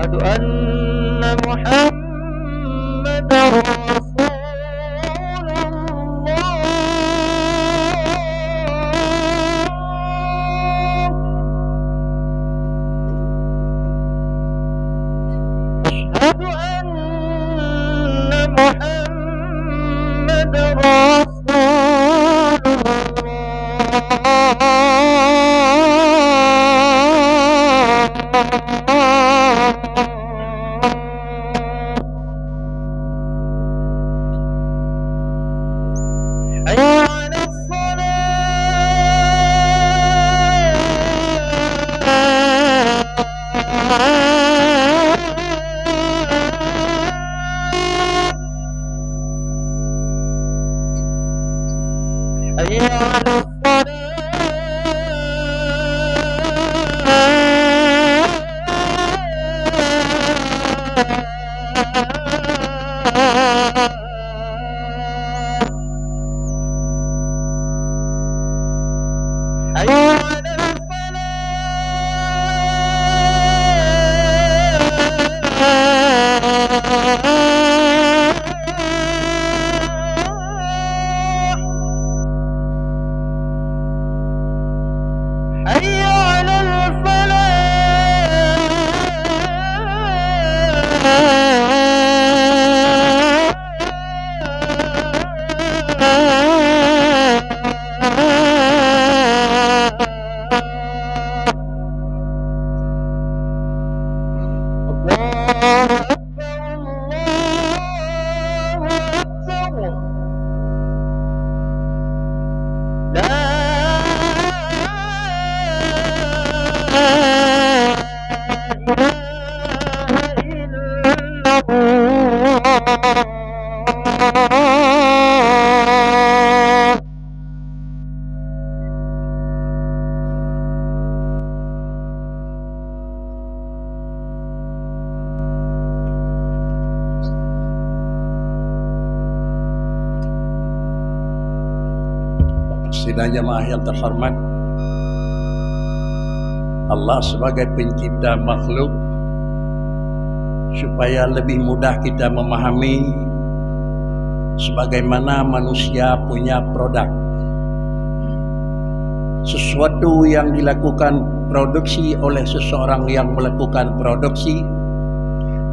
أشهد أن محمدا رسول أشهد أن محمدا رسول حي على حي على حي على حي على Sidang jamaah yang terhormat, Allah sebagai pencipta makhluk, supaya lebih mudah kita memahami sebagaimana manusia punya produk, sesuatu yang dilakukan produksi oleh seseorang yang melakukan produksi,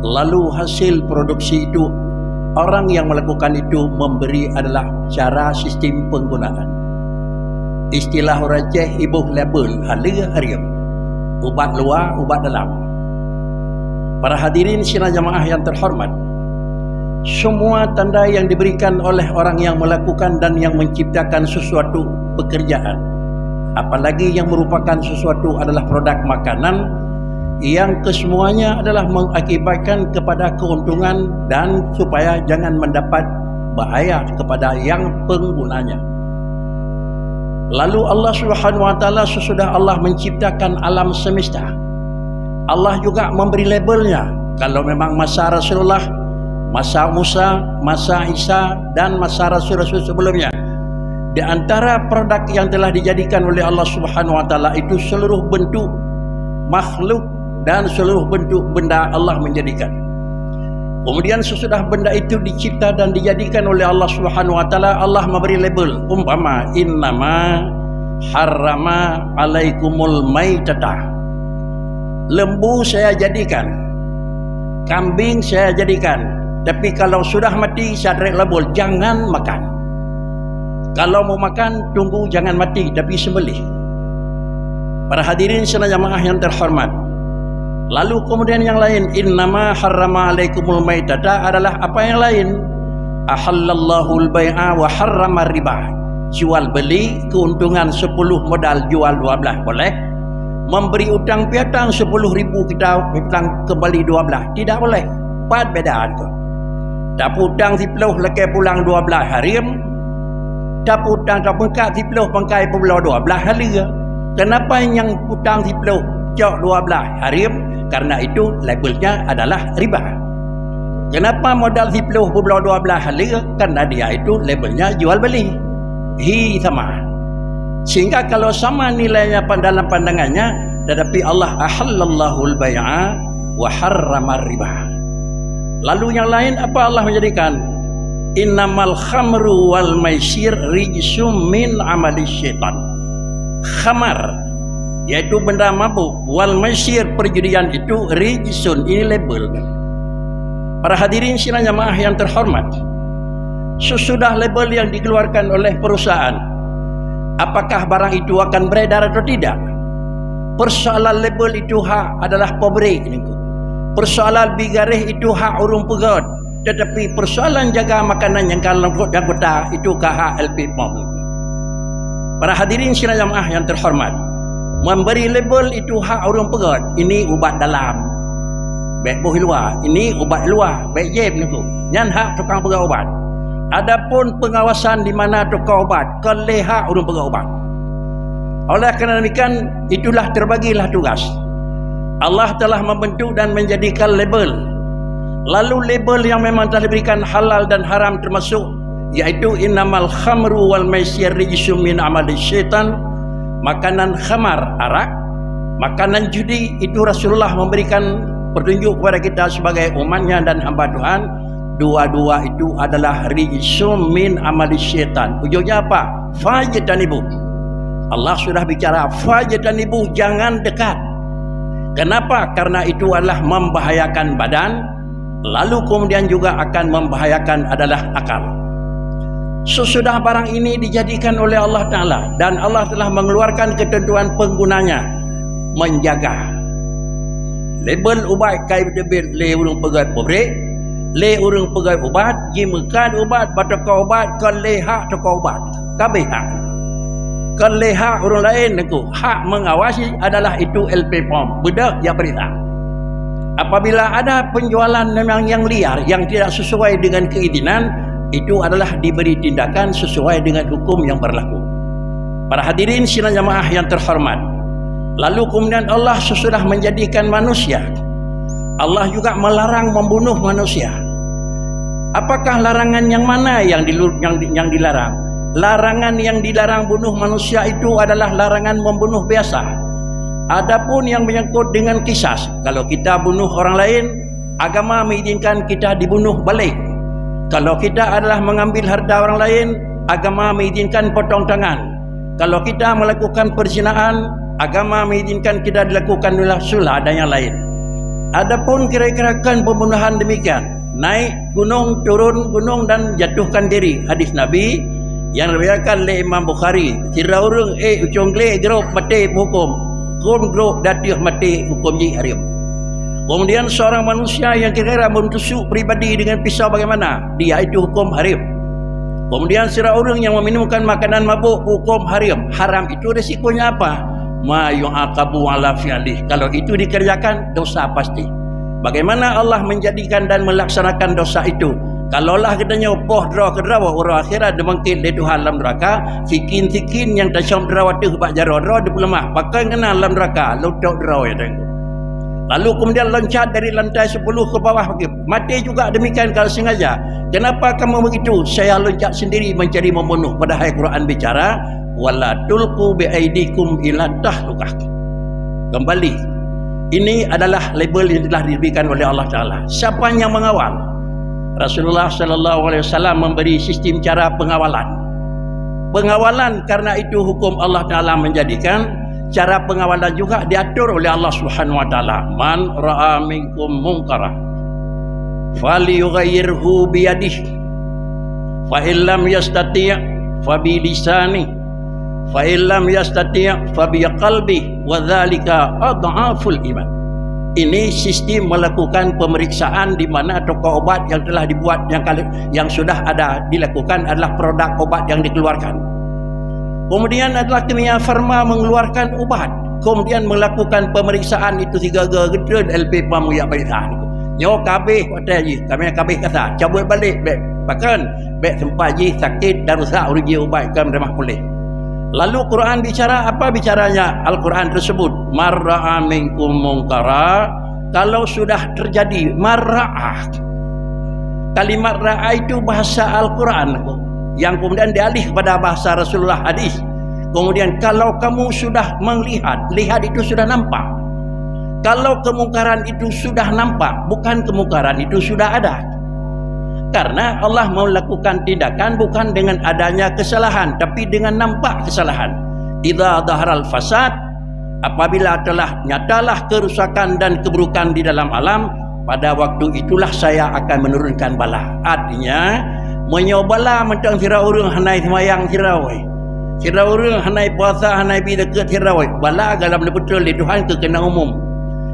lalu hasil produksi itu orang yang melakukan itu memberi adalah cara sistem penggunaan. Istilah rajah ibuh label halia hariam, ubat luar, ubat dalam. Para hadirin sidang jamaah yang terhormat, semua tanda yang diberikan oleh orang yang melakukan dan yang menciptakan sesuatu pekerjaan, apalagi yang merupakan sesuatu adalah produk makanan, yang kesemuanya adalah mengakibatkan kepada keuntungan dan supaya jangan mendapat bahaya kepada yang penggunanya. Lalu Allah Subhanahu wa taala sesudah Allah menciptakan alam semesta, Allah juga memberi labelnya. Kalau memang masa Rasulullah, masa Musa, masa Isa dan masa Rasul-Rasul sebelumnya, di antara produk yang telah dijadikan oleh Allah Subhanahu wa taala itu seluruh bentuk makhluk dan seluruh bentuk benda Allah menjadikan. Kemudian sesudah benda itu dicipta dan dijadikan oleh Allah Subhanahu wa taala, Allah memberi label, umpama innama harrama alaikumul maitata. Lembu saya jadikan, kambing saya jadikan, tapi kalau sudah mati saya ada label jangan makan. Kalau mau makan tunggu jangan mati tapi sembelih. Para hadirin sekalian jamaah yang terhormat, lalu kemudian yang lain, innama harrama alaikumul maitata adalah apa yang lain? Ahallallahu al-bai'a wa harrama riba. Jual beli keuntungan 10 modal jual 12 boleh. Memberi utang piutang 10.000 kita utang kembali 12 tidak boleh. Pat bedaan tu. Tak utang 10 lekai pulang 12 hari. Tak utang tak bengkak 10 bangkai pulau 12 hari. Kenapa yang utang 10 cok 12 hari? Karena itu labelnya adalah riba. Kenapa modal 10 pulau 12 hari? Karena dia itu labelnya jual beli. Hi sama. Sehingga kalau sama nilainya dalam pandangannya, tetapi Allah ahallallahu al-bai'a wa harrama riba. Lalu yang lain apa Allah menjadikan? Innamal khamru wal maisir rijsum min amali syaitan. Khamar yaitu benda mabuk, wal maisir perjudian itu rijsun, ini label. Para hadirin sidang jamaah yang terhormat, sesudah label yang dikeluarkan oleh perusahaan, apakah barang itu akan beredar atau tidak? Persoalan label itu hak adalah pabrik. Persoalan bigareh itu hak urung pegat. Tetapi persoalan jaga makanan yang kalau kota itu hak LP POM. Para hadirin sidang jamaah yang terhormat, memberi label itu hak urung pegat. Ini ubat dalam, baik boh luar. Ini ubat luar, baik jeb ni tu. Yang hak tukang pegat ubat. Adapun pengawasan di mana tukang ubat, keleh hak urung pegat ubat. Oleh kerana demikian, itulah terbagilah tugas. Allah telah membentuk dan menjadikan label. Lalu label yang memang telah diberikan halal dan haram termasuk, yaitu innamal khamru wal maisir rijsum min amali syaitan. Makanan khamar, arak, makanan judi, itu Rasulullah memberikan petunjuk kepada kita sebagai umatnya dan hamba Tuhan. Dua-dua itu adalah rijsum min amali syaitan. Ujungnya apa? Fajtanibu. Allah sudah bicara, fajtanibu, jangan dekat. Kenapa? Karena itu adalah membahayakan badan, lalu kemudian juga akan membahayakan adalah akal. Sesudah barang ini dijadikan oleh Allah Ta'ala dan Allah telah mengeluarkan ketentuan penggunanya, menjaga label ubat kai debit le urung pegat pabrik, le urung pegat ubat, jimekan ubat, bataka ubat, kelehak toko ubat, kabeh hak. Kelehak orang lain aku, hak mengawasi adalah itu LP POM, bedak yang berita. Apabila ada penjualan memang yang liar, yang tidak sesuai dengan keizinan, itu adalah diberi tindakan sesuai dengan hukum yang berlaku. Para hadirin sidang jamaah yang terhormat, lalu kemudian Allah sesudah menjadikan manusia, Allah juga melarang membunuh manusia. Apakah larangan yang mana yang dilarang? Larangan yang dilarang bunuh manusia itu adalah larangan membunuh biasa. Adapun yang menyangkut dengan kisas, kalau kita bunuh orang lain, agama mengizinkan kita dibunuh balik. Kalau kita adalah mengambil harta orang lain, agama mengizinkan potong tangan. Kalau kita melakukan perzinaan, agama mengizinkan kita dilakukan sulah dan yang lain. Adapun kira-kira pembunuhan demikian, naik gunung, turun gunung dan jatuhkan diri, hadis Nabi yang diriwayatkan oleh Imam Bukhari. Sira urang ucung gle gerok mati hukum, kum gerok datiuh mati hukum ji harim. Kemudian seorang manusia yang kira-kira mentusuk pribadi dengan pisau bagaimana? Dia itu hukum harim. Kemudian sira urang yang meminumkan makanan mabuk, hukum haram. Haram itu risikonya apa? Ma yu'aqabu ala fi'lih. Kalau itu dikerjakan, dosa pasti. Bagaimana Allah menjadikan dan melaksanakan dosa itu? Kalaulah katanya poh draw ke draw orang akhirat demangkit le Tuhan dalam neraka, sikin-sikin yang tasyam draw tu bak jaro draw di lemah, pakai kena dalam neraka, lutok draw ya tengok. Lalu kemudian loncat dari lantai 10 ke bawah pergi. Mati juga demikian kalau sengaja. Kenapa kamu begitu? Saya loncat sendiri mencari membunuh. Padahal Al-Quran bicara, wala tulqu bi aidikum ila tahlukah. Kembali, ini adalah label yang telah diberikan oleh Allah Ta'ala. Siapa yang mengawal? Rasulullah sallallahu alaihi wasallam memberi sistem cara pengawalan. Pengawalan karena itu hukum Allah Ta'ala menjadikan cara pengawalan juga diatur oleh Allah Subhanahu wa taala. Man ra'a minkum munkara falyughayyirhu bi yadihi fa illam yastati' fa bi lisanihi fa illam yastati' fa bi qalbihi wa dzalika adhaful iman. Ini sistem melakukan pemeriksaan di mana toko obat yang telah dibuat yang sudah ada dilakukan adalah produk obat yang dikeluarkan. Kemudian adalah kimia farma mengeluarkan obat. Kemudian melakukan pemeriksaan itu 3 gedun LP pamu ya barisan. Nyo kabeh kata ji, kami kabeh kata cabut balik bek. Bahkan bek sempat ji sakit dan rusak uji obat kan remah pulih. Lalu Quran bicara apa bicaranya? Al-Quran tersebut marra'a minkum munkara, kalau sudah terjadi marra'ah. Kalimat ra'a itu bahasa Al-Quran yang kemudian dialih kepada bahasa Rasulullah hadis. Kemudian kalau kamu sudah melihat, lihat itu sudah nampak. Kalau kemungkaran itu sudah nampak, bukan kemungkaran itu sudah ada. Karena Allah mau lakukan tindakan bukan dengan adanya kesalahan, tapi dengan nampak kesalahan. Idza dhaharal fasad, apabila telah nyatalah kerusakan dan keburukan di dalam alam, pada waktu itulah saya akan menurunkan bala. Artinya menyobala mentang sira urang hanai semayang sira wei. Sira urang hanai puasa hanai bi dekat sira wei. Bala dalam betul di Tuhan ke kena umum.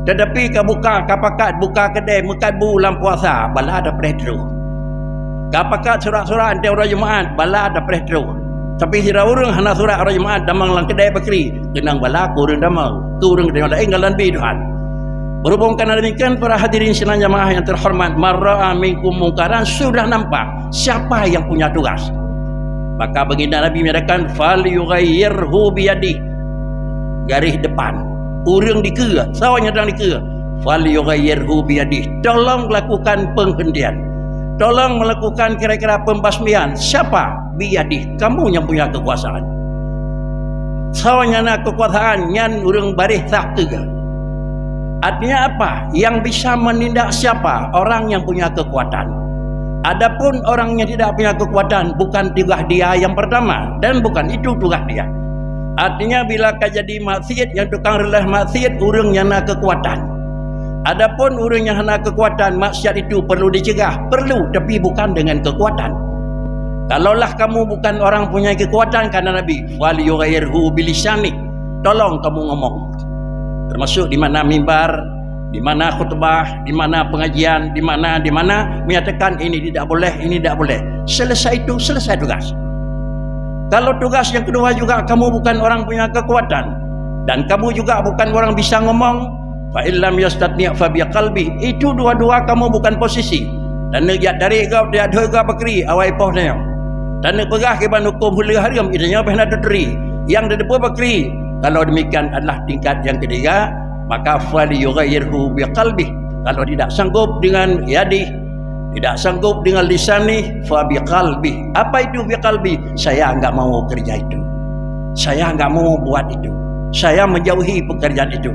Tetapi ka buka kapakat buka kedai mekat bu dalam puasa, bala ada pretro. Kapakat surat-surat ante orang Jumaat, bala ada pretro. Tapi sira urang hana surat orang Jumaat damang lang kedai bakri, kenang bala ku urang damang. Tu urang dengan lain galan bi Tuhan. Berhubung kerana demikian para hadirin sekalian jamaah yang terhormat, marra'a minkum mungkaran, sudah nampak siapa yang punya tugas. Maka baginda Nabi menyatakan fal yughayyirhu biyadi. Garis depan. Urang dikira, sawanya sedang dikira. Fal yughayyirhu biyadi. Tolong lakukan penghentian. Tolong melakukan kira-kira pembasmian. Siapa? Biyadi. Kamu yang punya kekuasaan. Sawanya nak kekuasaan yang urang baris tak kega. Artinya apa? Yang bisa menindak siapa? Orang yang punya kekuatan. Adapun orang yang tidak punya kekuatan, bukan tugas dia yang pertama, dan bukan itu tugas dia. Artinya bila kajadi maksiat, yang tukang relah maksiat, urang yang nak kekuatan. Adapun orang yang hana kekuatan, maksiat itu perlu dicegah, perlu, tapi bukan dengan kekuatan. Kalaulah kamu bukan orang punya kekuatan, kata Nabi, wal yughayyirhu bilisani, tolong kamu ngomong. Termasuk di mana mimbar, di mana khutbah, di mana pengajian, di mana menyatakan ini tidak boleh, ini tidak boleh. Selesai itu, selesai tugas. Kalau tugas yang kedua juga kamu bukan orang punya kekuatan, dan kamu juga bukan orang bisa ngomong, fa illam yastati' fa bi qalbi, itu dua-dua kamu bukan posisi. Dan nak dari kau dia dua bakri awai pohnya. Dan nak pegah ke ban hukum hulu haram idanya pernah teri. Yang ada dua bakri. Kalau demikian adalah tingkat yang ketiga, maka fal yughayyirhu bi qalbi. Kalau tidak sanggup dengan yadi, tidak sanggup dengan lisani, fa bi qalbi. Apa itu bi qalbi? Saya enggak mau kerja itu. Saya enggak mau buat itu. Saya menjauhi pekerjaan itu.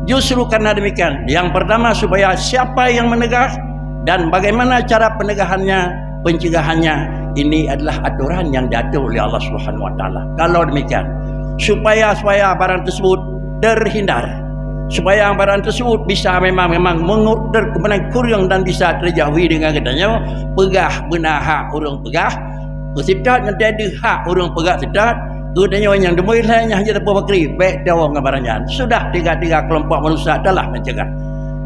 Justru karena demikian, yang pertama supaya siapa yang menegah dan bagaimana cara penegahannya, pencegahannya, ini adalah aturan yang diatur oleh Allah Subhanahu wa taala. Kalau demikian, supaya barang tersebut terhindar, supaya barang tersebut bisa memang mengukur kemenang kurang dan bisa terjauhi dengan katanya pegah benar hak orang pegah, bersidat nanti ada hak orang pegah sidat. Gudanya yang demui hanya terpuas bakri baik dawang ngabarannya. Sudah tiga-tiga kelompok manusia adalah mencegah.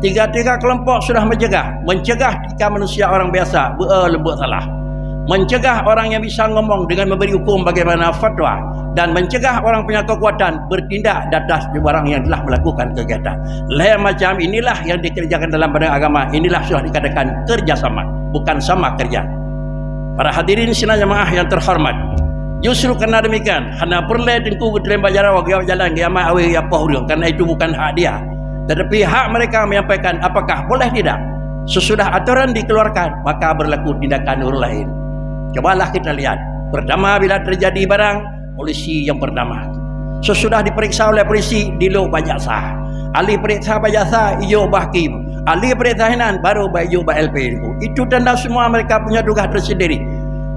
Tiga-tiga kelompok sudah mencegah jika manusia orang biasa berlembut salah. Mencegah orang yang bisa ngomong dengan memberi hukum bagaimana fatwa, dan mencegah orang punya kekuatan bertindak di atas orang yang telah melakukan kegiatan. Lain macam inilah yang dikerjakan dalam badan agama. Inilah sudah dikatakan kerjasama, bukan sama kerja. Para hadirin sekalian jemaah yang terhormat, justru karena demikian, hana perlu tengku berlembah jalan kiamat awi apa hurung, karena itu bukan hak dia. Tetapi hak mereka menyampaikan apakah boleh tidak. Sesudah aturan dikeluarkan, maka berlaku tindakan orang lain. Cobalah kita lihat. Pertama, bila terjadi barang, polisi yang pertama. Sesudah diperiksa oleh polisi, dilo pajak sah. Ahli periksa pajak sah, ijo bahkim. Ahli periksa hinan, baru ijo LP. Itu tanda semua mereka punya tugas tersendiri.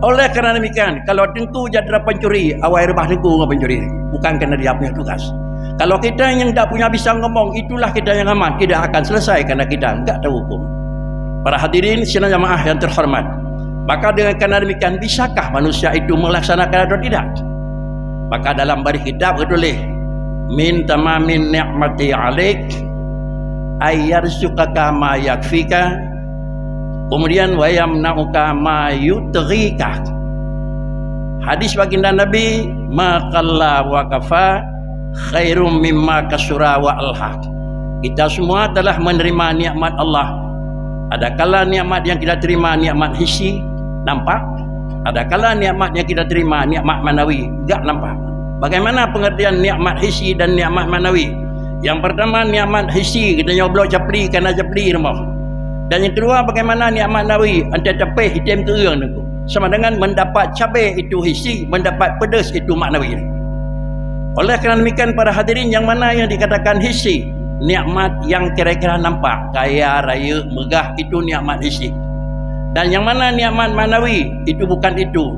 Oleh kerana demikian, kalau tengku jadra pencuri, awal rebah tengku dengan pencuri. Bukan kerana dia punya tugas. Kalau kita yang tak punya bisa ngomong, itulah kita yang aman. Tidak akan selesai kerana kita enggak tahu hukum. Para hadirin sekalian jemaah yang terhormat, maka dengan kerana demikian, bisakah manusia itu melaksanakan atau tidak? Maka dalam baris kitab tertulis, min tamamin ni'mati alaik ayyarzuqaka ma yakfika, kemudian wa yamna'uka ma yutghika. Hadis baginda Nabi, ma qalla wa kafa khairum mimma kasura wa alhaq. Kita semua telah menerima nikmat Allah. Adakala nikmat yang kita terima nikmat hissi, nampak? Adakala nikmat yang kita terima nikmat manawi, enggak nampak. Bagaimana pengertian nikmat hissi dan nikmat manawi? Yang pertama nikmat hissi, kita nyoblok capli kerana capli rumah. Dan yang kedua, bagaimana nikmat manawi? Anda capai hitam kerang tu. Sama dengan mendapat cabai itu hissi, mendapat pedas itu maknawi. Oleh kerana demikian para hadirin, yang mana yang dikatakan hissi? nikmat yang kira-kira nampak, kaya, raya, megah, itu nikmat fisik. Dan yang mana nikmat manawi, itu bukan itu.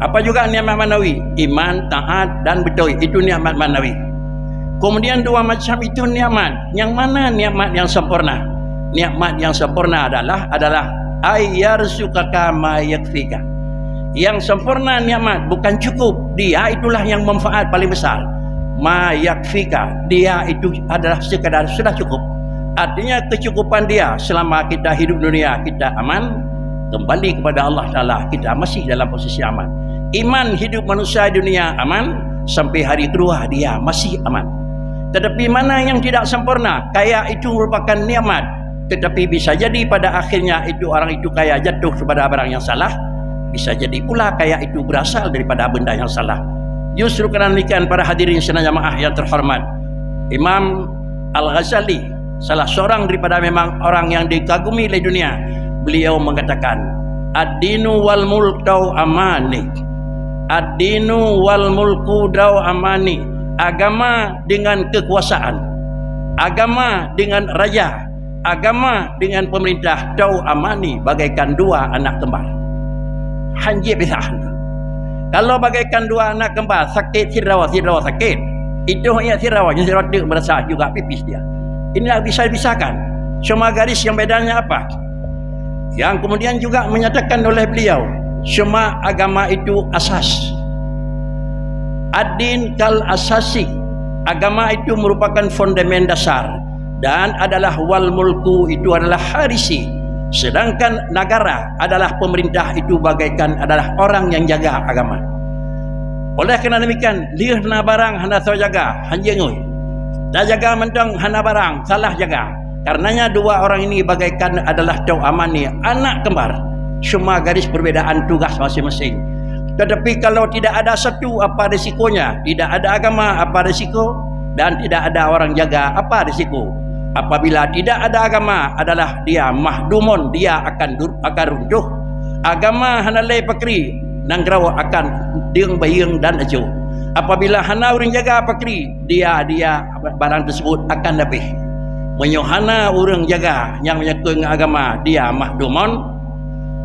Apa juga nikmat manawi? Iman, taat dan betul, itu nikmat manawi. Kemudian dua macam itu nikmat. Yang mana nikmat yang sempurna? Nikmat yang sempurna adalah ayyarzuqaka ma yakfika. Yang sempurna nikmat bukan cukup, dia itulah yang manfaat paling besar. Ma yakfika, dia itu adalah sekadar sudah cukup. Artinya kecukupan dia selama kita hidup dunia, kita aman, kembali kepada Allah Ta'ala, kita masih dalam posisi aman. Iman hidup manusia di dunia aman, sampai hari kedua dia masih aman. Tetapi mana yang tidak sempurna, kaya itu merupakan nikmat, tetapi bisa jadi pada akhirnya itu orang itu kaya jatuh kepada barang yang salah. Bisa jadi pula kaya itu berasal daripada benda yang salah. Justru kerana demikian, para hadirin sekalian jamaah yang terhormat, Imam Al-Ghazali, salah seorang daripada memang orang yang dikagumi oleh dunia, beliau mengatakan, ad-dinu wal mulku amani, ad-dinu wal mulku daw amani. Agama dengan kekuasaan, agama dengan raja, agama dengan pemerintah, daw amani, bagaikan dua anak kembar. Hanji bisahan. Kalau bagaikan dua anak kembar, sakit sirawa sakit, itu hanya sirawanya dia merasa juga pipis dia. Inilah bisa-bisakan. Cuma garis yang bedanya apa? Yang kemudian juga menyatakan oleh beliau, semua agama itu asas. Ad-din kal asasi, agama itu merupakan fondamen dasar, dan adalah wal mulku, itu adalah harisi. Sedangkan negara adalah pemerintah, itu bagaikan adalah orang yang jaga agama. Oleh kerana demikian, liah na barang hana so jaga, hanjengui. Dah jaga mentang hana barang, salah jaga. Karenanya dua orang ini bagaikan adalah daw amani, anak kembar. Semua garis perbedaan tugas masing-masing. Tetapi kalau tidak ada satu, apa risikonya? Tidak ada agama, apa risiko? Dan tidak ada orang jaga, apa risiko? Apabila tidak ada agama, adalah dia mahdumun, dia akan runtuh. Agama hanalai pakri, nanggrawa akan dieng bayeng dan ajo. Apabila hana orang jaga pakri, dia barang tersebut akan lebih. Menyohana orang jaga yang menyangkut agama, dia mahdumun.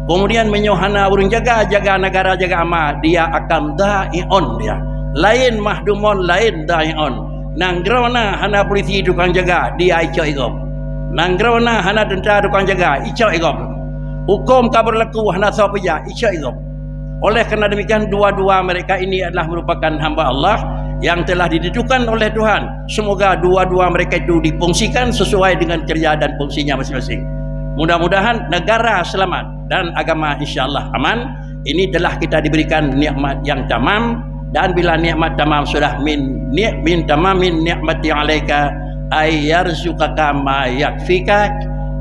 Kemudian menyohana orang jaga negara, jaga ama, dia akan da'i'on dia. Lain mahdumun, lain da'i'on. Nanggrawana hana polisi tukang jaga, dia icau igom. Nanggrawana hana tentara tukang jaga, icau igom. Hukum kabur laku hana sahaja, icau igom. Oleh kerana demikian, dua-dua mereka ini adalah merupakan hamba Allah yang telah ditentukan oleh Tuhan. Semoga dua-dua mereka itu difungsikan sesuai dengan kerja dan fungsinya masing-masing. Mudah-mudahan negara selamat dan agama insya-Allah aman. Ini telah kita diberikan nikmat yang tamam, dan bila nikmat tamam sudah min tamamin nikmati alaika ayyarzuqaka ma yakfika.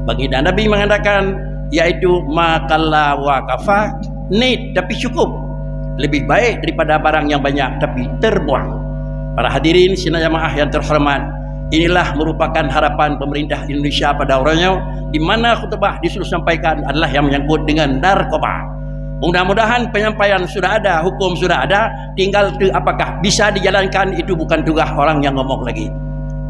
Baginda Nabi mengatakan, yaitu maqalla wa kafa, need tapi cukup, lebih baik daripada barang yang banyak tapi terbuang. Para hadirin sidang jamaah yang terhormat, inilah merupakan harapan pemerintah Indonesia pada orangnya, di mana khutbah disuruh sampaikan adalah yang menyangkut dengan narkoba. Mudah-mudahan penyampaian sudah ada, hukum sudah ada, tinggal apakah bisa dijalankan, itu bukan tugas orang yang ngomong lagi.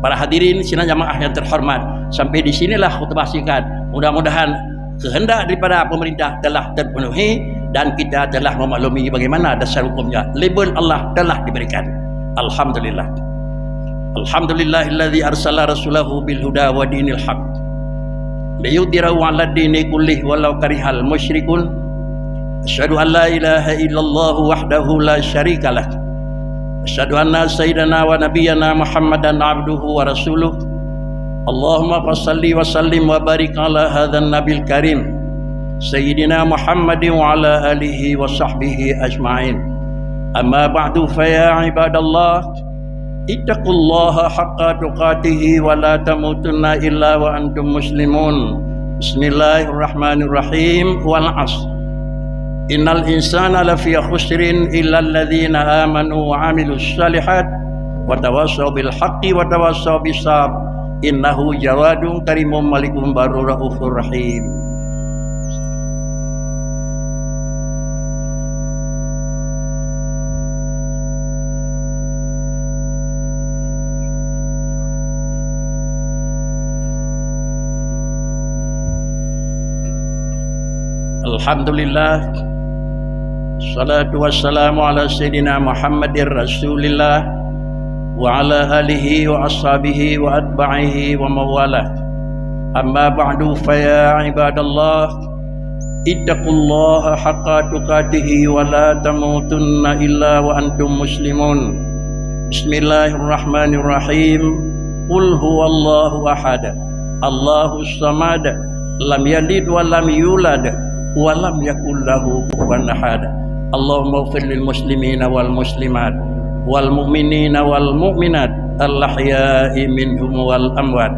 Para hadirin sidang jamaah yang terhormat, sampai di sinilah khutbah singkat. Mudah-mudahan kehendak daripada pemerintah telah terpenuhi dan kita telah memaklumi bagaimana dasar hukumnya. Label Allah telah diberikan. Alhamdulillah. Alhamdulillahilladzi arsala rasulahu bil huda wa dinil haq liyudhhirahu 'ala dini kullih walau karihal musyrikun. Asyhadu an la ilaha illallah wahdahu la syarikalah. Asyhadu anna sayyidana wa nabiyyana Muhammadan abduhu wa rasuluh. Allahumma fassalli wa sallim wa barik ala hadzal nabil karim sayyidina Muhammadin wa ala alihi wa sahbihi ajma'in. Amma ba'du, fa ya ibadallah, ittaqullaha haqqa tuqatih wa la tamutunna illa wa antum muslimun. Bismillahirrahmanirrahim. Wal 'ashr. Innal insana lafi khusrin illa alladhina amanu wa 'amilus shalihat wa tawassaw bil haqqi wa tawassaw bis sabr. Innahu jawadun karimun malikun barur raufur rahim. Alhamdulillah, salatu wassalamu ala Sayyidina Muhammadir Rasulillah wa ala alihi wa ashabihi wa atba'ihi wa mawalah. Amma ba'du, faya ibadallah, ittaqullaha haqqa tuqatihi wa la tamutunna illa wa antum muslimun. Bismillahirrahmanirrahim. Qul huwallahu ahad, Allahus samad, lam yalid wa lam yulad wa lam yakul lahu kufuwan ahad. Allahumma ighfir lil muslimina wal muslimat wal mu'minina wal mu'minat al-ahya'i minhum wal amwat.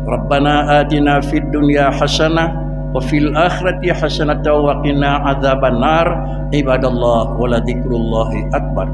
Rabbana atina fid dunya hasanah wa fil akhirati hasanah wa qina adzabannar. Ibadallah, wa la dzikrullahi akbar.